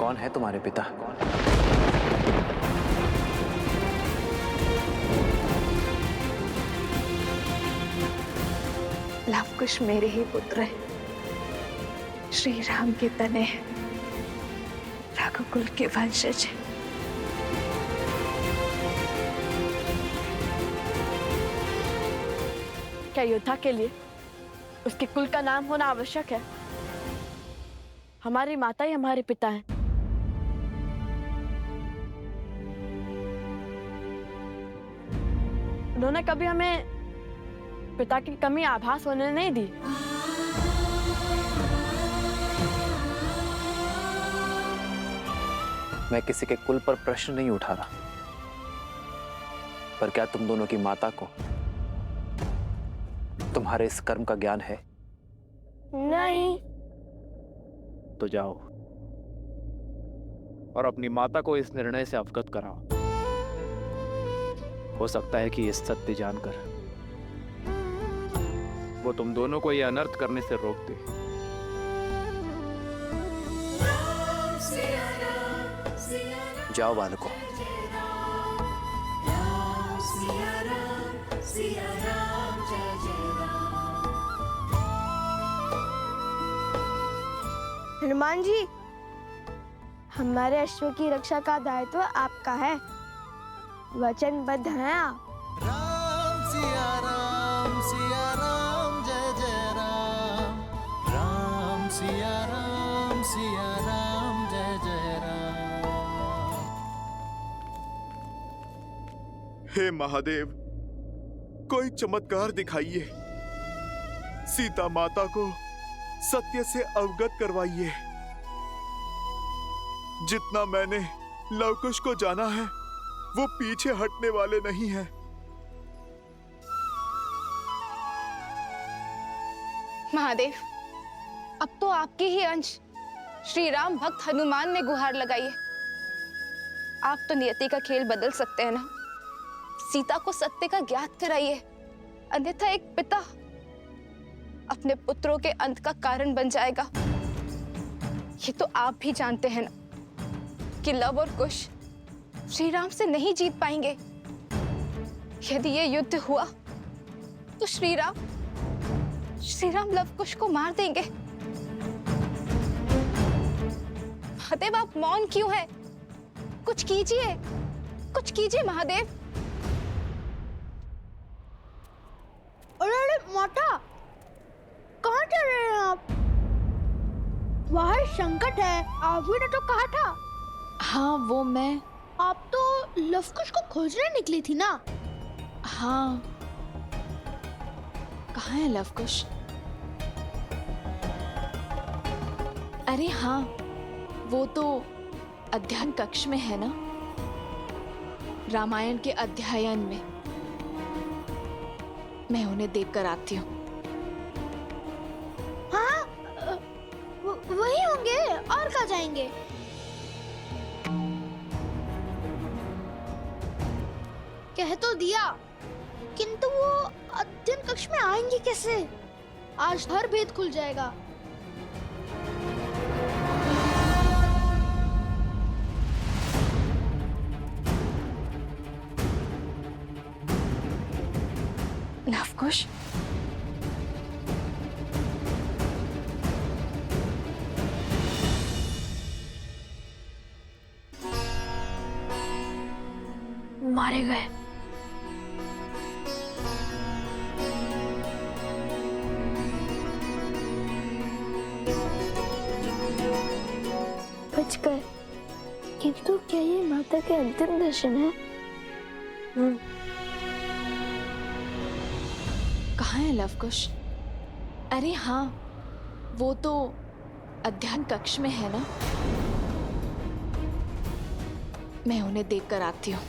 कौन है तुम्हारे पिता? लवकुश मेरे ही पुत्र है, श्री राम के तने हैं, रघुकुल के वंशज हैं। क्या योद्धा के लिए उसके कुल का नाम होना आवश्यक है? हमारी माता ही हमारे पिता हैं। उन्होंने कभी हमें पिता की कमी आभास होने नहीं दी। मैं किसी के कुल पर प्रश्न नहीं उठा रहा, पर क्या तुम दोनों की माता को तुम्हारे इस कर्म का ज्ञान है? नहीं। तो जाओ और अपनी माता को इस निर्णय से अवगत कराओ। हो सकता है कि ये सत्य जानकर वो तुम दोनों को ये अनर्थ करने से रोक दे। जाओ बालकों। हनुमान जी, हमारे अश्व की रक्षा का दायित्व आपका है, वचनबद्ध हैं आप। राम सिया राम जय जय राम। राम सिया राम जय जय राम। हे महादेव, कोई चमत्कार दिखाइए, सीता माता को सत्य से अवगत करवाइए। जितना मैंने लवकुश को जाना है, वो पीछे हटने वाले नहीं हैं। महादेव, अब तो आपके ही अंश श्री राम भक्त हनुमान ने गुहार लगाई है। आप तो नियति का खेल बदल सकते हैं ना। सीता को सत्य का ज्ञात कराइए, अन्यथा एक पिता अपने पुत्रों के अंत का कारण बन जाएगा। ये तो आप भी जानते हैं ना कि लव और कुश श्री राम से नहीं जीत पाएंगे। यदि ये युद्ध हुआ तो श्री राम लव कुश को मार देंगे। महादेव, आप मौन क्यों हैं? कुछ कीजिए महादेव। अरे माता, कहाँ जा रहे हैं आप? वहाँ संकट है, आपने तो कहा था। हाँ, वो मैं। आप तो लवकुश को खोजने निकली थी ना? हाँ, कहाँ है लवकुश? अरे हाँ, वो तो अध्ययन कक्ष में है ना, रामायण के अध्ययन में। मैं उन्हें देखकर आती हूँ। हाँ, वही होंगे, और कहाँ जाएंगे? कह तो दिया, किंतु वो अध्ययन कक्ष में आएंगे कैसे? आज हर भेद खुल जाएगा। लवकुश, मारे गए। बचकर, किंतु क्या ये माता के अंतिम दर्शन है? कहाँ है लवकुश? अरे हाँ, वो तो अध्ययन कक्ष में है ना, मैं उन्हें देखकर आती हूँ।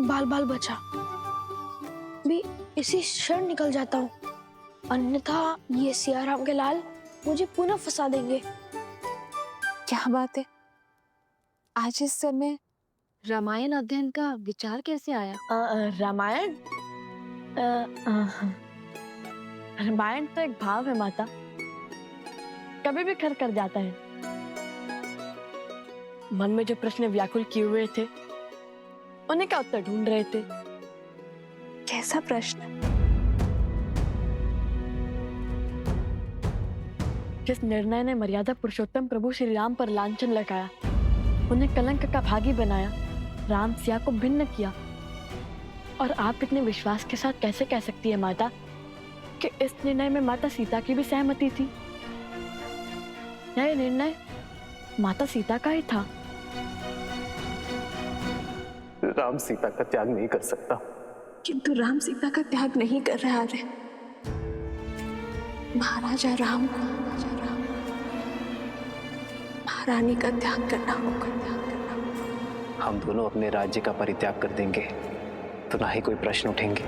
बाल बाल बचा, भी इसी क्षण निकल जाता हूँ, अन्यथा ये सियाराम के लाल मुझे पुनः फंसा देंगे। क्या बात है, आज इस समय रामायण अध्ययन का विचार कैसे आया? रामायण? रामायण तो एक भाव है माता, कभी भी खर कर जाता है। मन में जो प्रश्न व्याकुल किए हुए थे उन्हें का उत्तर ढूंढ रहे थे। कैसा प्रश्न? जिस निर्णय ने मर्यादा पुरुषोत्तम प्रभु श्री राम पर लांछन लगाया, उन्हें कलंक का भागी बनाया, राम सिया को भिन्न किया, और आप इतने विश्वास के साथ कैसे कह सकती है माता कि इस निर्णय में माता सीता की भी सहमति थी? यह निर्णय माता सीता का ही था। राम सीता का त्याग नहीं कर सकता। किंतु राम सीता का त्याग नहीं कर रहा है। महाराजा राम को महारानी का त्याग करना होगा। हम दोनों अपने राज्य का परित्याग कर देंगे तो ना ही कोई प्रश्न उठेंगे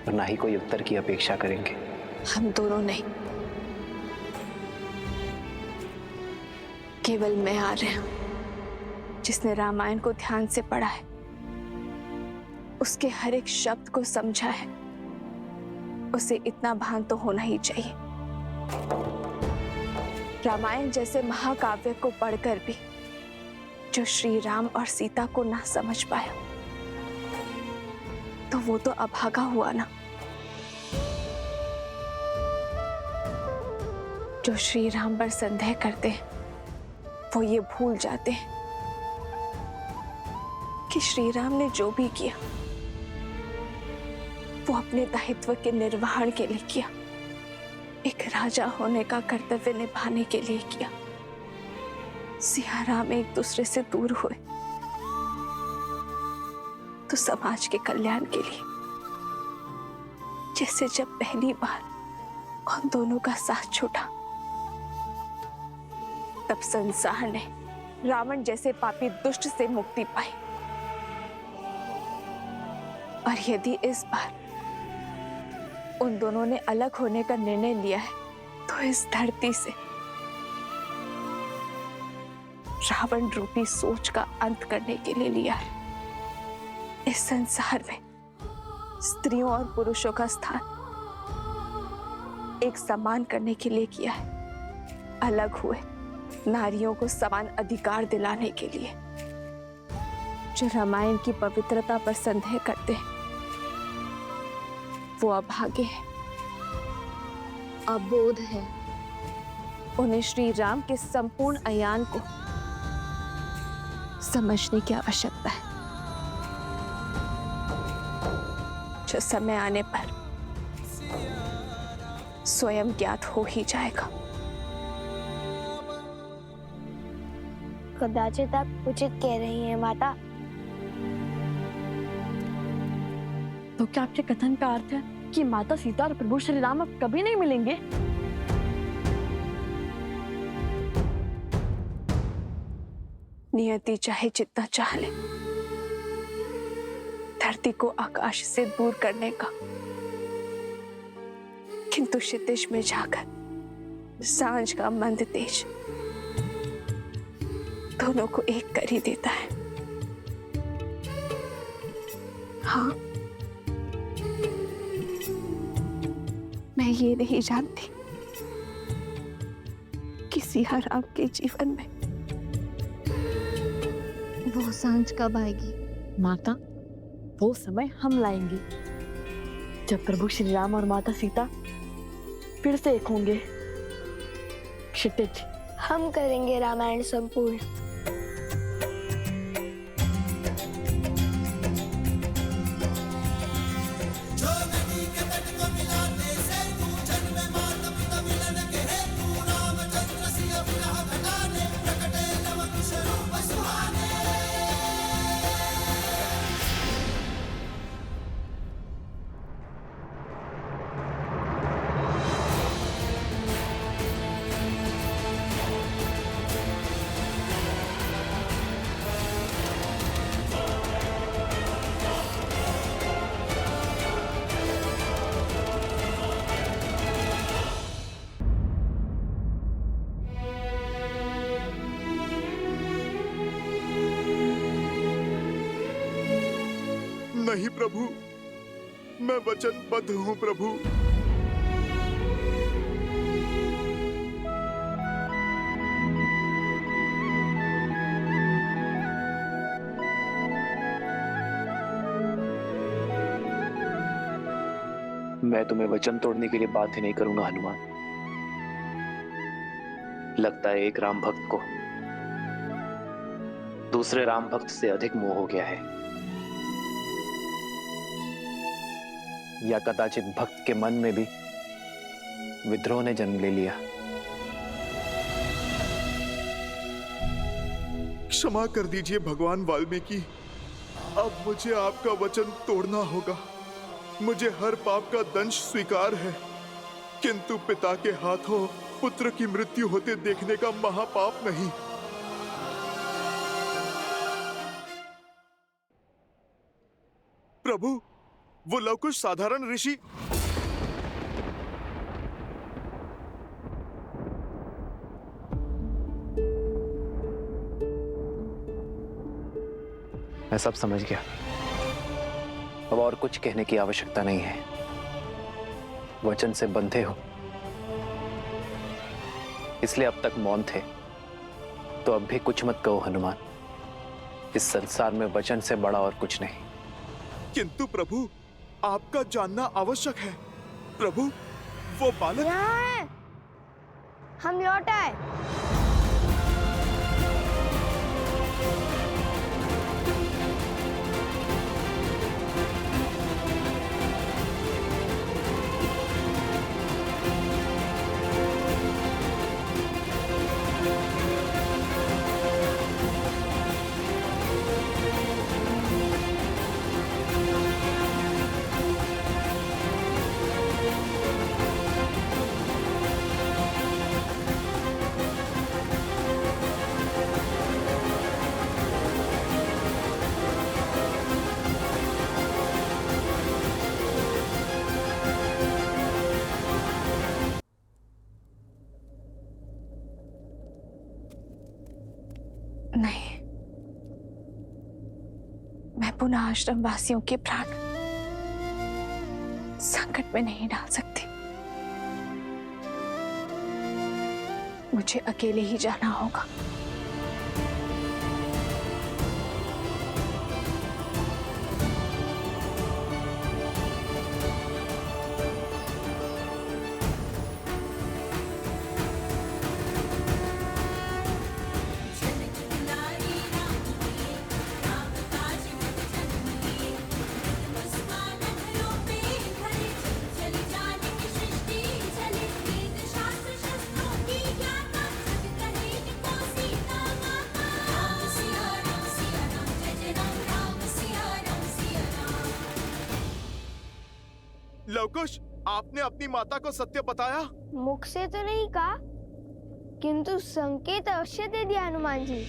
और ना ही कोई उत्तर की अपेक्षा करेंगे। हम दोनों नहीं, केवल मैं आ रहा हूं। जिसने रामायण को ध्यान से पढ़ा है, उसके हर एक शब्द को समझा है, उसे इतना भान तो होना ही चाहिए। रामायण जैसे महाकाव्य को पढ़कर भी जो श्री राम और सीता को ना समझ पाया, तो वो तो अभागा हुआ ना। जो श्री राम पर संदेह करते हैं, वो ये भूल जाते हैं कि श्री राम ने जो भी किया वो अपने दायित्व के निर्वहन के लिए किया, एक राजा होने का कर्तव्य निभाने के लिए किया। सिया राम एक दूसरे से दूर हुए तो समाज के कल्याण के लिए। जैसे जब पहली बार उन दोनों का साथ छूटा, तब संसार ने रावण जैसे पापी दुष्ट से मुक्ति पाई। और यदि इस बार उन दोनों ने अलग होने का निर्णय लिया है, तो इस धरती से रावण रूपी सोच का अंत करने के लिए लिया है। इस संसार में स्त्रियों और पुरुषों का स्थान एक समान करने के लिए किया है। अलग हुए नारियों को समान अधिकार दिलाने के लिए। जो रामायण की पवित्रता पर संदेह करते हैं, वो अभागे हैं, अबोध है। उन्हें श्री राम के संपूर्ण अयान को समझने की आवश्यकता है, जो समय आने पर स्वयं ज्ञात हो ही जाएगा। कदाचित आप उचित कह रही हैं माता। तो क्या आपके कथन का अर्थ है कि माता सीता और प्रभु श्री राम अब कभी नहीं मिलेंगे? नियति चाहे जितना चाह ले, धरती को आकाश से दूर करने का, किंतु क्षितिज में जाकर सांझ का मंद तेज दोनों को एक कर ही देता है। हाँ, मैं ये नहीं जानती कि सिया राम के जीवन में वो सांझ कब आएगी? माता, वो समय हम लाएंगे जब प्रभु श्री राम और माता सीता फिर से एक होंगे। क्षितिज, हम करेंगे रामायण संपूर्ण। नहीं प्रभु, मैं वचनबद्ध हूँ प्रभु। मैं तुम्हें वचन तोड़ने के लिए बात ही नहीं करूंगा हनुमान। लगता है एक राम भक्त को दूसरे राम भक्त से अधिक मोह हो गया है, या कदाचित भक्त के मन में भी विद्रोह ने जन्म ले लिया। क्षमा कर दीजिए भगवान वाल्मीकि, अब मुझे आपका वचन तोड़ना होगा। मुझे हर पाप का दंश स्वीकार है, किंतु पिता के हाथों पुत्र की मृत्यु होते देखने का महापाप नहीं। प्रभु, वो लवकुश साधारण ऋषि मैं सब समझ गया। अब और कुछ कहने की आवश्यकता नहीं है। वचन से बंधे हो इसलिए अब तक मौन थे, तो अब भी कुछ मत कहो हनुमान। इस संसार में वचन से बड़ा और कुछ नहीं। किंतु प्रभु, आपका जानना आवश्यक है। प्रभु, वो बालक यहाँ है, हम लौट आए। नहीं, मैं पुनः आश्रम वासियों के प्राण संकट में नहीं डाल सकती। मुझे अकेले ही जाना होगा। लवकुश, आपने अपनी माता को सत्य बताया? मुख से तो नहीं कहा, किंतु संकेत अवश्य दे दिया हनुमान जी।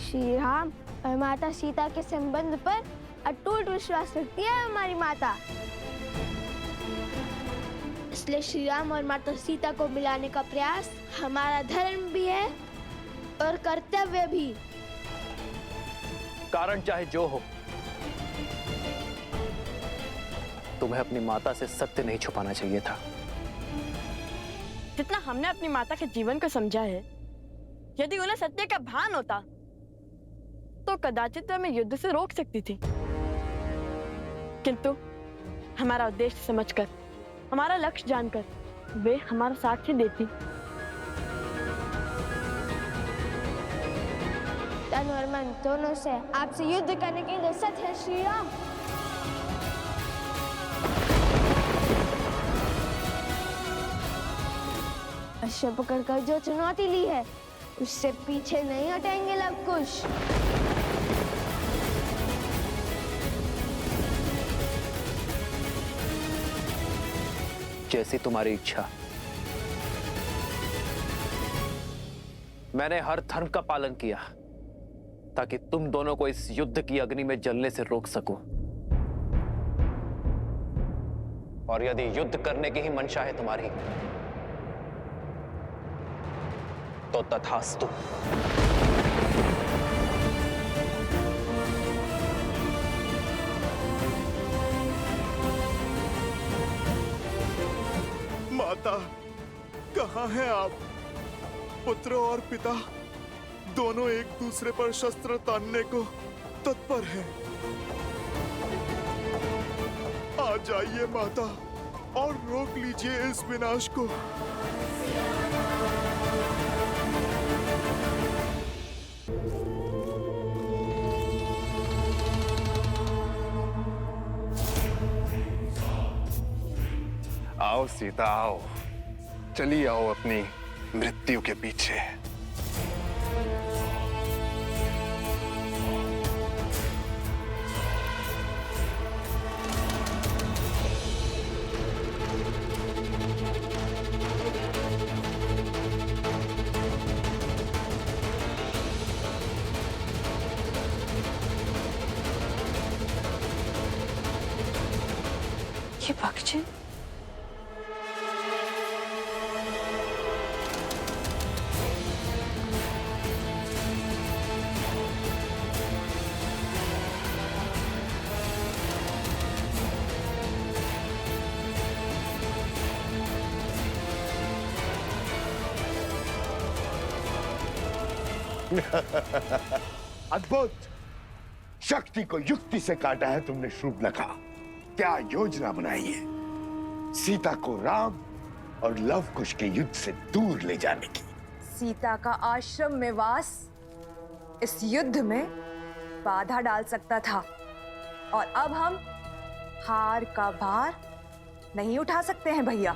श्री राम और माता सीता के संबंध पर अटूट विश्वास रखती है हमारी माता। इसलिए श्री राम और माता सीता को मिलाने का प्रयास हमारा धर्म भी है और कर्तव्य भी। कारण चाहे जो हो, तुम्हें अपनी माता से सत्य नहीं छुपाना चाहिए था। जितना हमने अपनी माता के जीवन को समझा है, यदि उन्हें सत्य का भान होता तो कदाचित हमें युद्ध से रोक सकती थी, किंतु हमारा उद्देश्य समझकर, हमारा लक्ष्य जानकर वे हमारा साक्ष्य देती। तन और मन दोनों से आपसे युद्ध करने के लिए सत्य है श्री राम। अश्व पकड़कर जो चुनौती ली है, उससे पीछे नहीं हटेंगे लवकुश। जैसी तुम्हारी इच्छा। मैंने हर धर्म का पालन किया ताकि तुम दोनों को इस युद्ध की अग्नि में जलने से रोक सकूं। और यदि युद्ध करने की ही मंशा है तुम्हारी, तो तथास्तु। माता, कहाँ हैं आप? पुत्र और पिता दोनों एक दूसरे पर शस्त्र तानने को तत्पर हैं। आ जाइए माता और रोक लीजिए इस विनाश को। आओ सीता आओ, चली आओ अपनी मृत्यु के पीछे। ये पक्षी अद्भुत! शक्ति को युक्ति से काटा है तुमने शूर्पणखा। क्या योजना बनाई है सीता को राम और लवकुश के युद्ध से दूर ले जाने की। सीता का आश्रम में वास इस युद्ध में बाधा डाल सकता था, और अब हम हार का भार नहीं उठा सकते हैं भैया।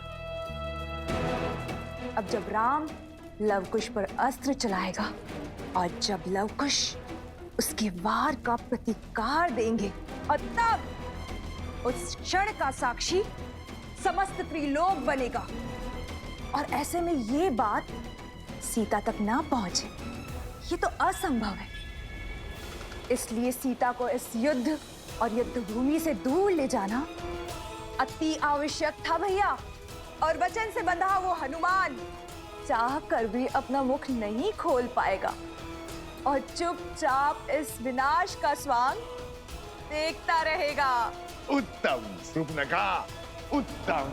अब जब राम लवकुश पर अस्त्र चलाएगा और जब लवकुश उसके वार का प्रतिकार देंगे, और तब उस क्षण का साक्षी समस्त त्रिलोक बनेगा। और ऐसे में ये बात सीता तक ना पहुंचे, ये तो असंभव है। इसलिए सीता को इस युद्ध और युद्ध भूमि से दूर ले जाना अति आवश्यक था भैया। और वचन से बंधा वो हनुमान चाह कर भी अपना मुख नहीं खोल पाएगा और चुपचाप इस विनाश का स्वांग देखता रहेगा। उत्तम शूर्पणखा, उत्तम।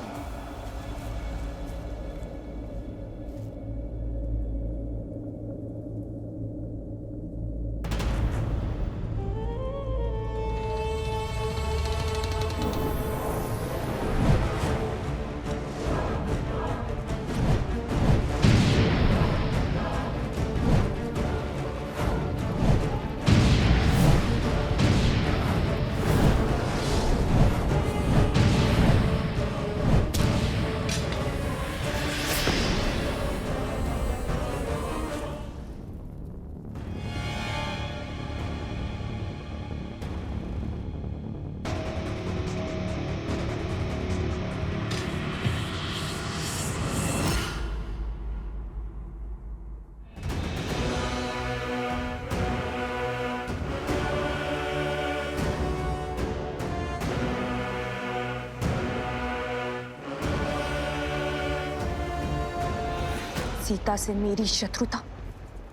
सीता से मेरी शत्रुता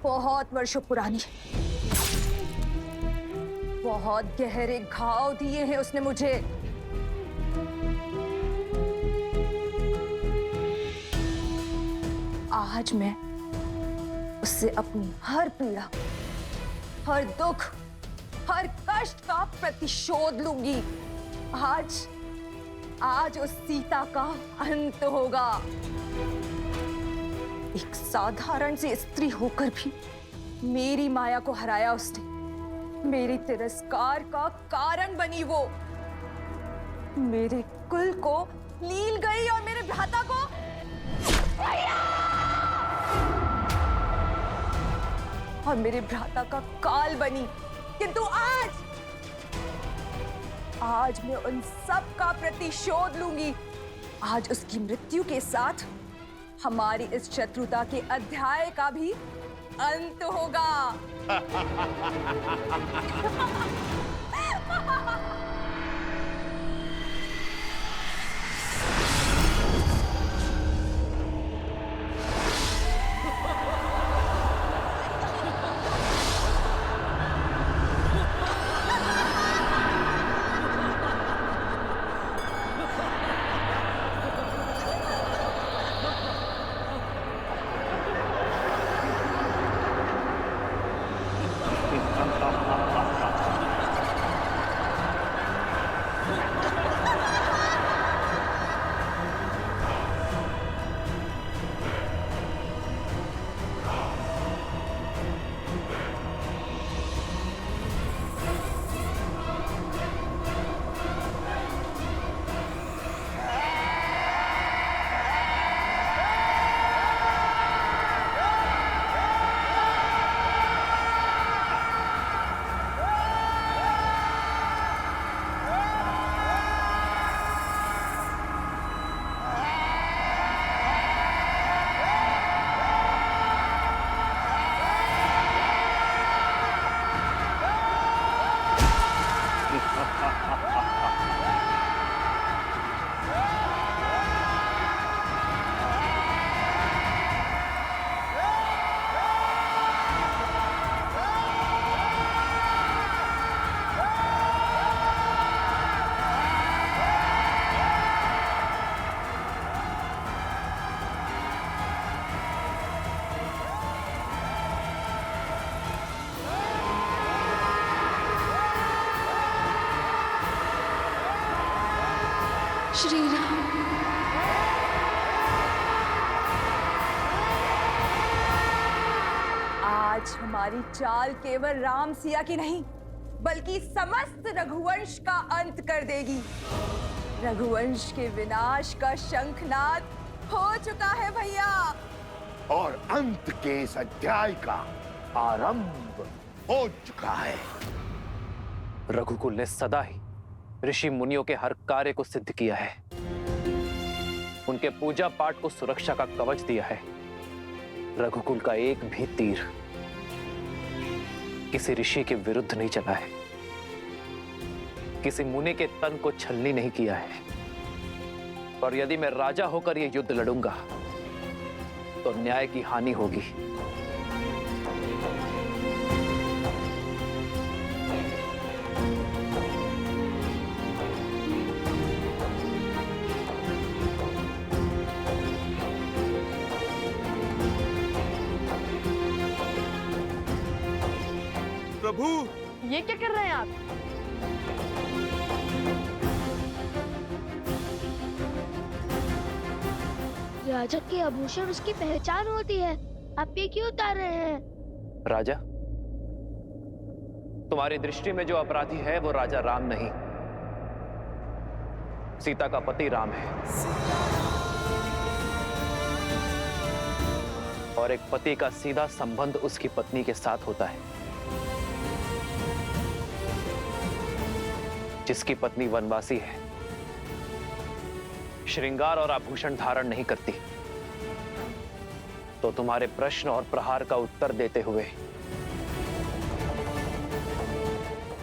बहुत वर्षों पुरानी है। बहुत गहरे घाव दिए हैं उसने मुझे। आज मैं उससे अपनी हर पीड़ा, हर दुख, हर कष्ट का प्रतिशोध लूंगी। आज उस सीता का अंत होगा। एक साधारण सी स्त्री होकर भी मेरी माया को हराया उसने। मेरे तिरस्कार का कारण बनी वो। मेरे कुल को लील गई और मेरे भ्राता को और मेरे भ्राता का काल बनी। किंतु आज मैं उन सब का प्रतिशोध लूंगी। आज उसकी मृत्यु के साथ हमारी इस शत्रुता के अध्याय का भी अंत होगा। श्री राम। आज हमारी चाल केवल राम सिया की नहीं बल्कि समस्त रघुवंश का अंत कर देगी। रघुवंश के विनाश का शंखनाद हो चुका है भैया, और अंत के इस अध्याय का आरंभ हो चुका है। रघुकुल ने सदा ही ऋषि मुनियों के हर कार्य को सिद्ध किया है, उनके पूजा पाठ को सुरक्षा का कवच दिया है। रघुकुल का एक भी तीर किसी ऋषि के विरुद्ध नहीं चला है, किसी मुनि के तन को छलनी नहीं किया है। और यदि मैं राजा होकर यह युद्ध लड़ूंगा तो न्याय की हानि होगी। प्रभु, ये क्या कर रहे हैं आप? राजा के आभूषण उसकी पहचान होती है, आप ये क्यों उतार रहे हैं? राजा, तुम्हारी दृष्टि में जो अपराधी है वो राजा राम नहीं, सीता का पति राम है। और एक पति का सीधा संबंध उसकी पत्नी के साथ होता है। जिसकी पत्नी वनवासी है, श्रृंगार और आभूषण धारण नहीं करती, तो तुम्हारे प्रश्न और प्रहार का उत्तर देते हुए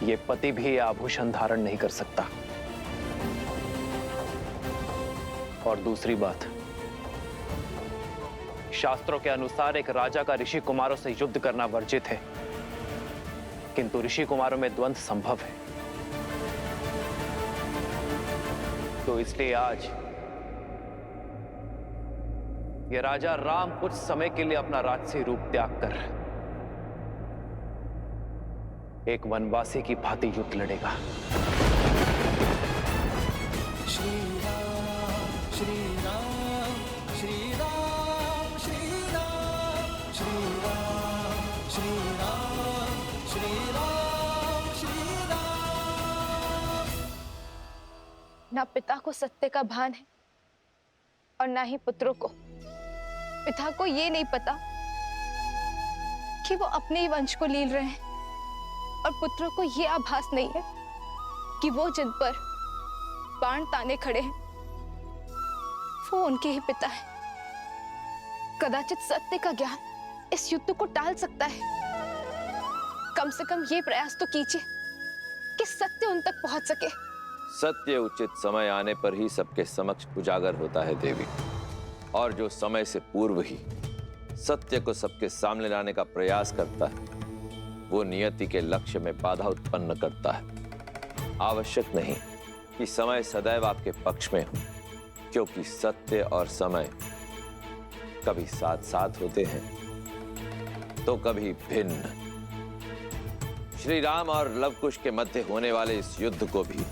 ये पति भी आभूषण धारण नहीं कर सकता। और दूसरी बात, शास्त्रों के अनुसार एक राजा का ऋषि कुमारों से युद्ध करना वर्जित है, किंतु ऋषि कुमारों में द्वंद्व संभव है। तो इसलिए आज ये राजा राम कुछ समय के लिए अपना राजसी रूप त्याग कर एक वनवासी की भांति युद्ध लड़ेगा। श्री राम श्री राम श्री राम श्री राम श्री राम श्री राम श्री राम श्री राम। ना पिता को सत्य का भान है और ना ही पुत्रों को। पिता को ये नहीं पता कि वो अपने ही वंश को लील रहे हैं, और पुत्रों को ये आभास नहीं है कि वो जिन पर बाण ताने खड़े हैं वो उनके ही पिता हैं। कदाचित सत्य का ज्ञान इस युद्ध को टाल सकता है। कम से कम ये प्रयास तो कीजिए कि सत्य उन तक पहुंच सके। सत्य उचित समय आने पर ही सबके समक्ष उजागर होता है देवी, और जो समय से पूर्व ही सत्य को सबके सामने लाने का प्रयास करता है वो नियति के लक्ष्य में बाधा उत्पन्न करता है। आवश्यक नहीं कि समय सदैव आपके पक्ष में हो, क्योंकि सत्य और समय कभी साथ साथ होते हैं तो कभी भिन्न। श्री राम और लवकुश के मध्य होने वाले इस युद्ध को भी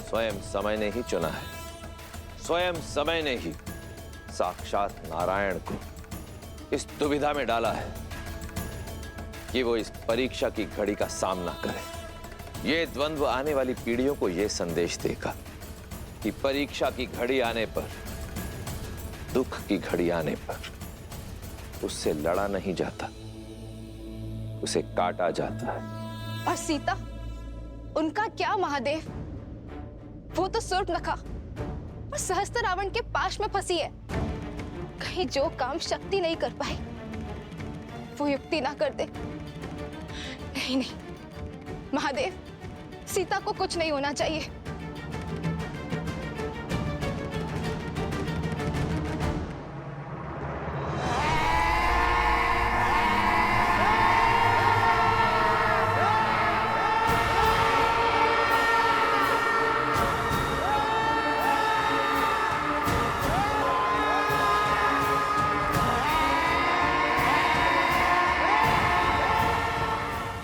स्वयं समय ने ही चुना है। स्वयं समय ने ही साक्षात नारायण को इस दुविधा में डाला है कि वो इस परीक्षा की घड़ी का सामना करे। ये द्वंद्व आने वाली पीढ़ियों को ये संदेश देगा कि परीक्षा की घड़ी आने पर, दुख की घड़ी आने पर उससे लड़ा नहीं जाता, उसे काटा जाता है। और सीता, उनका क्या महादेव? वो तो सूर्पनखा और सहस्त्र रावण के पाश में फंसी है। कहीं जो काम शक्ति नहीं कर पाई वो युक्ति ना कर दे। नहीं नहीं महादेव, सीता को कुछ नहीं होना चाहिए।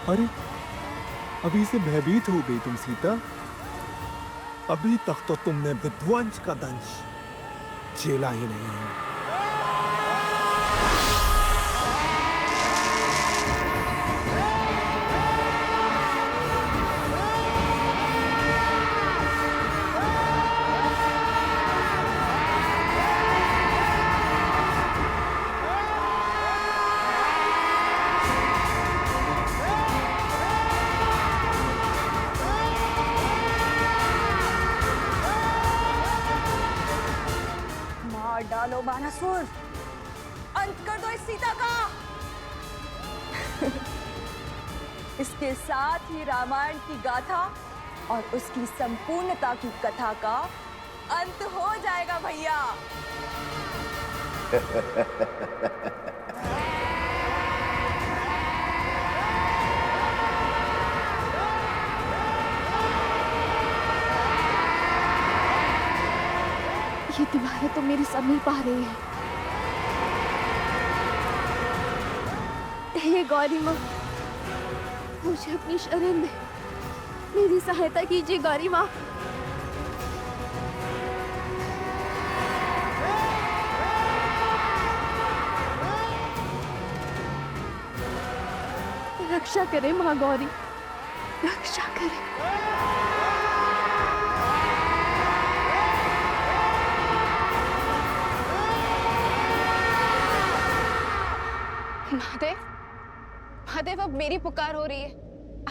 अरे, अभी से भयभीत हो गई तुम सीता? अभी तक तो तुमने विध्वंस का दंश झेला ही नहीं है। मार डालो बानासुर, अंत कर दो इस सीता का। इसके साथ ही रामायण की गाथा और उसकी संपूर्णता की कथा का अंत हो जाएगा भैया। ये दीवारें तो मेरी समीप आ रही है। हे गौरी माँ, मुझे अपनी शरण दे, मेरी सहायता कीजिए गौरी माँ। रक्षा करे माँ गौरी, रक्षा करे। महादेव, महादेव, अब मेरी पुकार हो रही है।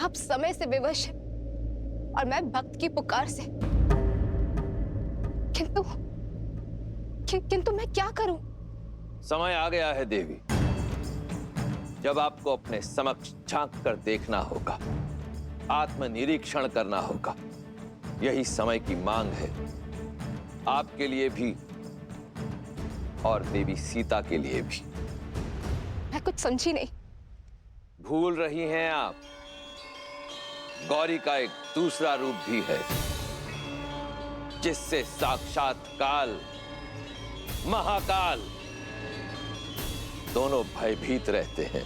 आप समय से विवश हैं और मैं भक्त की पुकार से। किंतु मैं क्या करूं? समय आ गया है देवी, जब आपको अपने समक्ष झांक कर देखना होगा, आत्मनिरीक्षण करना होगा। यही समय की मांग है, आपके लिए भी और देवी सीता के लिए भी। मैं कुछ समझी नहीं। भूल रही हैं आप, गौरी का एक दूसरा रूप भी है, जिससे साक्षात काल, महाकाल दोनों भयभीत रहते हैं।